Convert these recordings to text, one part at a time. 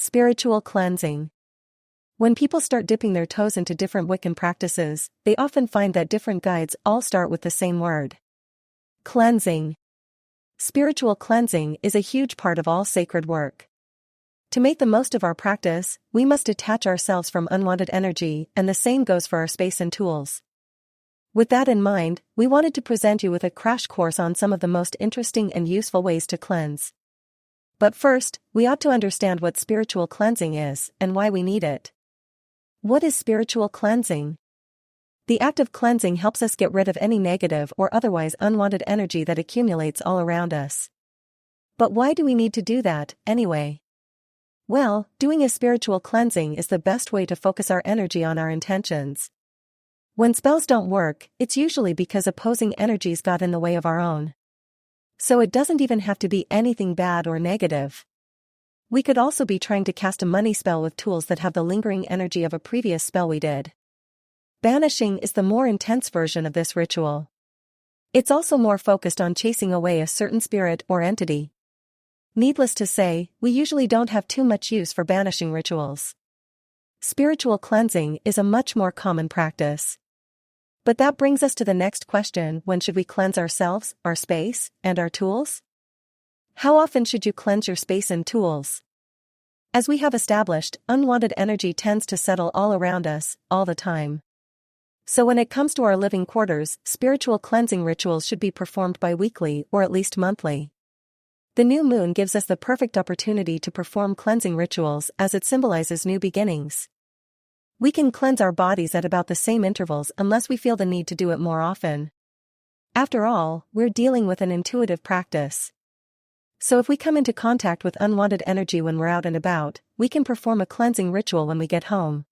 Spiritual cleansing. When people start dipping their toes into different Wiccan practices, they often find that different guides all start with the same word. Cleansing. Spiritual cleansing is a huge part of all sacred work. To make the most of our practice, we must detach ourselves from unwanted energy, and the same goes for our space and tools. With that in mind, we wanted to present you with a crash course on some of the most interesting and useful ways to cleanse. But first, we ought to understand what spiritual cleansing is and why we need it. What is spiritual cleansing? The act of cleansing helps us get rid of any negative or otherwise unwanted energy that accumulates all around us. But why do we need to do that, anyway? Well, doing a spiritual cleansing is the best way to focus our energy on our intentions. When spells don't work, it's usually because opposing energies got in the way of our own. So it doesn't even have to be anything bad or negative. We could also be trying to cast a money spell with tools that have the lingering energy of a previous spell we did. Banishing is the more intense version of this ritual. It's also more focused on chasing away a certain spirit or entity. Needless to say, we usually don't have too much use for banishing rituals. Spiritual cleansing is a much more common practice. But that brings us to the next question: when should we cleanse ourselves, our space, and our tools? How often should you cleanse your space and tools? As we have established, unwanted energy tends to settle all around us, all the time. So when it comes to our living quarters, spiritual cleansing rituals should be performed bi-weekly or at least monthly. The new moon gives us the perfect opportunity to perform cleansing rituals as it symbolizes new beginnings. We can cleanse our bodies at about the same intervals unless we feel the need to do it more often. After all, we're dealing with an intuitive practice. So if we come into contact with unwanted energy when we're out and about, we can perform a cleansing ritual when we get home.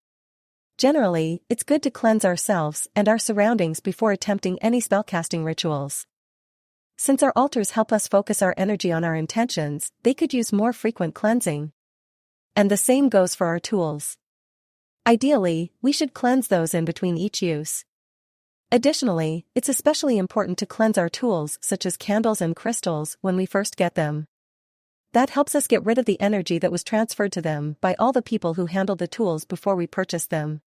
Generally, it's good to cleanse ourselves and our surroundings before attempting any spellcasting rituals. Since our altars help us focus our energy on our intentions, they could use more frequent cleansing. And the same goes for our tools. Ideally, we should cleanse those in between each use. Additionally, it's especially important to cleanse our tools such as candles and crystals when we first get them. That helps us get rid of the energy that was transferred to them by all the people who handled the tools before we purchased them.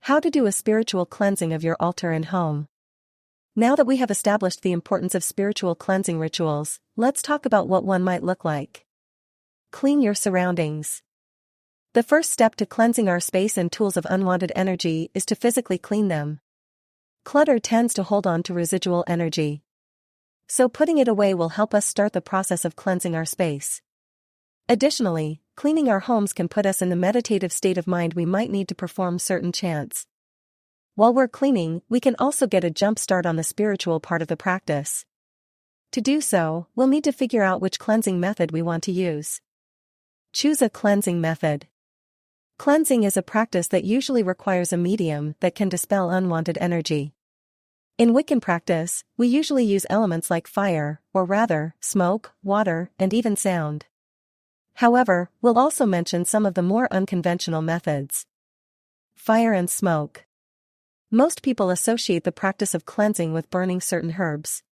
How to do a spiritual cleansing of your altar and home. Now that we have established the importance of spiritual cleansing rituals, let's talk about what one might look like. Clean your surroundings. The first step to cleansing our space and tools of unwanted energy is to physically clean them. Clutter tends to hold on to residual energy. So putting it away will help us start the process of cleansing our space. Additionally, cleaning our homes can put us in the meditative state of mind we might need to perform certain chants. While we're cleaning, we can also get a jump start on the spiritual part of the practice. To do so, we'll need to figure out which cleansing method we want to use. Choose a cleansing method. Cleansing is a practice that usually requires a medium that can dispel unwanted energy. In Wiccan practice, we usually use elements like fire, or rather, smoke, water, and even sound. However, we'll also mention some of the more unconventional methods. Fire and smoke. Most people associate the practice of cleansing with burning certain herbs.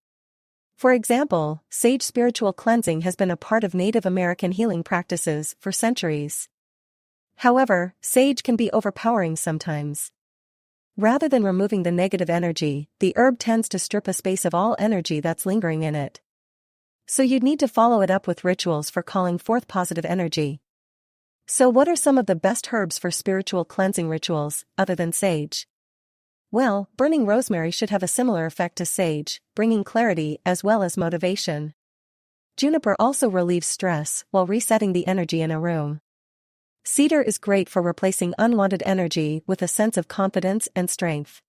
For example, sage spiritual cleansing has been a part of Native American healing practices for centuries. However, sage can be overpowering sometimes. Rather than removing the negative energy, the herb tends to strip a space of all energy that's lingering in it. So you'd need to follow it up with rituals for calling forth positive energy. So what are some of the best herbs for spiritual cleansing rituals, other than sage? Well, burning rosemary should have a similar effect to sage, bringing clarity as well as motivation. Juniper also relieves stress while resetting the energy in a room. Cedar is great for replacing unwanted energy with a sense of confidence and strength.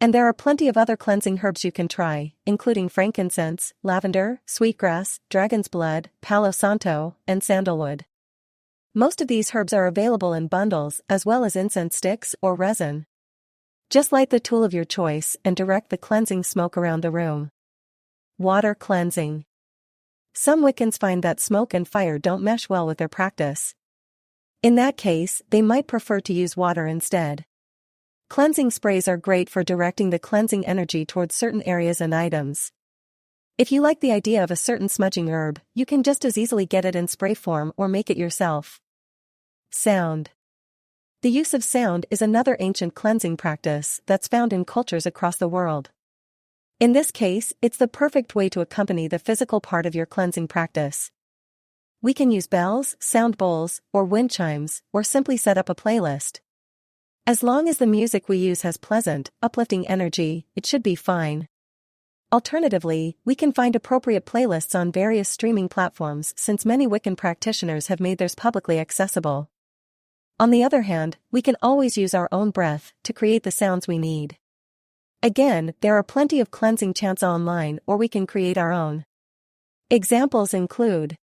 And there are plenty of other cleansing herbs you can try, including frankincense, lavender, sweetgrass, dragon's blood, palo santo, and sandalwood. Most of these herbs are available in bundles as well as incense sticks or resin. Just light the tool of your choice and direct the cleansing smoke around the room. Water cleansing. Some Wiccans find that smoke and fire don't mesh well with their practice. In that case, they might prefer to use water instead. Cleansing sprays are great for directing the cleansing energy towards certain areas and items. If you like the idea of a certain smudging herb, you can just as easily get it in spray form or make it yourself. Sound. The use of sound is another ancient cleansing practice that's found in cultures across the world. In this case, it's the perfect way to accompany the physical part of your cleansing practice. We can use bells, sound bowls, or wind chimes, or simply set up a playlist. As long as the music we use has pleasant, uplifting energy, it should be fine. Alternatively, we can find appropriate playlists on various streaming platforms since many Wiccan practitioners have made theirs publicly accessible. On the other hand, we can always use our own breath to create the sounds we need. Again, there are plenty of cleansing chants online, or we can create our own. Examples include: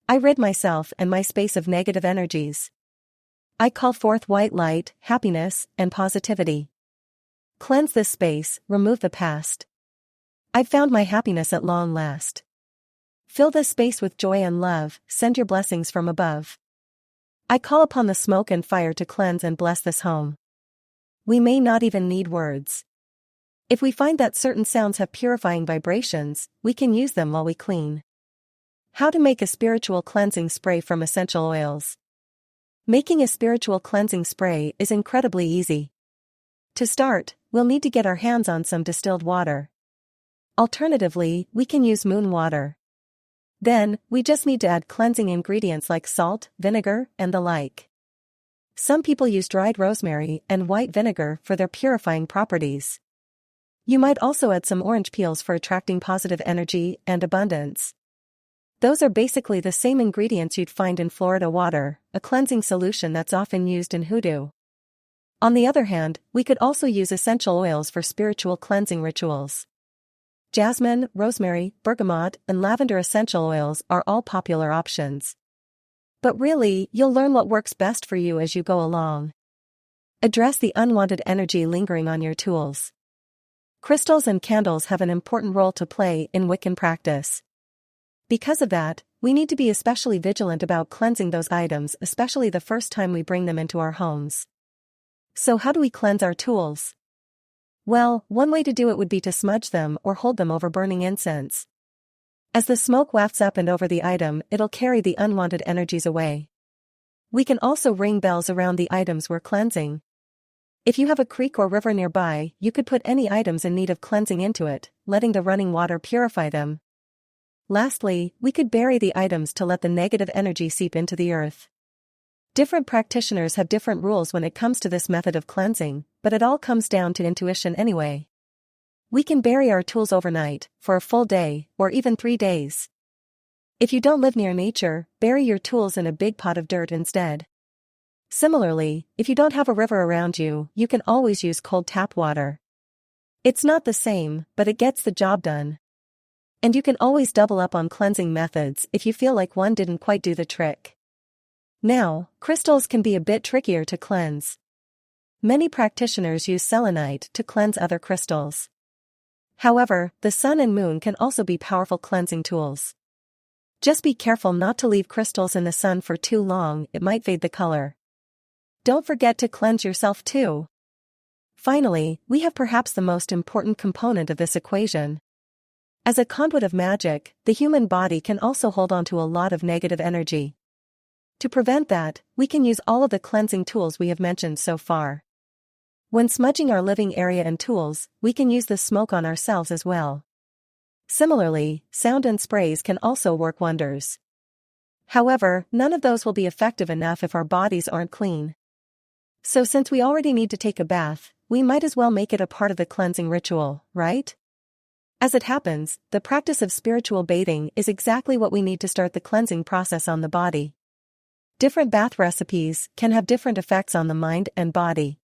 I rid myself and my space of negative energies. I call forth white light, happiness, and positivity. Cleanse this space, remove the past. I've found my happiness at long last. Fill this space with joy and love, send your blessings from above. I call upon the smoke and fire to cleanse and bless this home. We may not even need words. If we find that certain sounds have purifying vibrations, we can use them while we clean. How to make a spiritual cleansing spray from essential oils. Making a spiritual cleansing spray is incredibly easy. To start, we'll need to get our hands on some distilled water. Alternatively, we can use moon water. Then, we just need to add cleansing ingredients like salt, vinegar, and the like. Some people use dried rosemary and white vinegar for their purifying properties. You might also add some orange peels for attracting positive energy and abundance. Those are basically the same ingredients you'd find in Florida water, a cleansing solution that's often used in hoodoo. On the other hand, we could also use essential oils for spiritual cleansing rituals. Jasmine, rosemary, bergamot, and lavender essential oils are all popular options. But really, you'll learn what works best for you as you go along. Address the unwanted energy lingering on your tools. Crystals and candles have an important role to play in Wiccan practice. Because of that, we need to be especially vigilant about cleansing those items, especially the first time we bring them into our homes. So how do we cleanse our tools? Well, one way to do it would be to smudge them or hold them over burning incense. As the smoke wafts up and over the item, it'll carry the unwanted energies away. We can also ring bells around the items we're cleansing. If you have a creek or river nearby, you could put any items in need of cleansing into it, letting the running water purify them. Lastly, we could bury the items to let the negative energy seep into the earth. Different practitioners have different rules when it comes to this method of cleansing, but it all comes down to intuition anyway. We can bury our tools overnight, for a full day, or even 3 days. If you don't live near nature, bury your tools in a big pot of dirt instead. Similarly, if you don't have a river around you, you can always use cold tap water. It's not the same, but it gets the job done. And you can always double up on cleansing methods if you feel like one didn't quite do the trick. Now, crystals can be a bit trickier to cleanse. Many practitioners use selenite to cleanse other crystals. However, the sun and moon can also be powerful cleansing tools. Just be careful not to leave crystals in the sun for too long, it might fade the color. Don't forget to cleanse yourself too. Finally, we have perhaps the most important component of this equation. As a conduit of magic, the human body can also hold on to a lot of negative energy. To prevent that, we can use all of the cleansing tools we have mentioned so far. When smudging our living area and tools, we can use the smoke on ourselves as well. Similarly, sound and sprays can also work wonders. However, none of those will be effective enough if our bodies aren't clean. So since we already need to take a bath, we might as well make it a part of the cleansing ritual, right? As it happens, the practice of spiritual bathing is exactly what we need to start the cleansing process on the body. Different bath recipes can have different effects on the mind and body.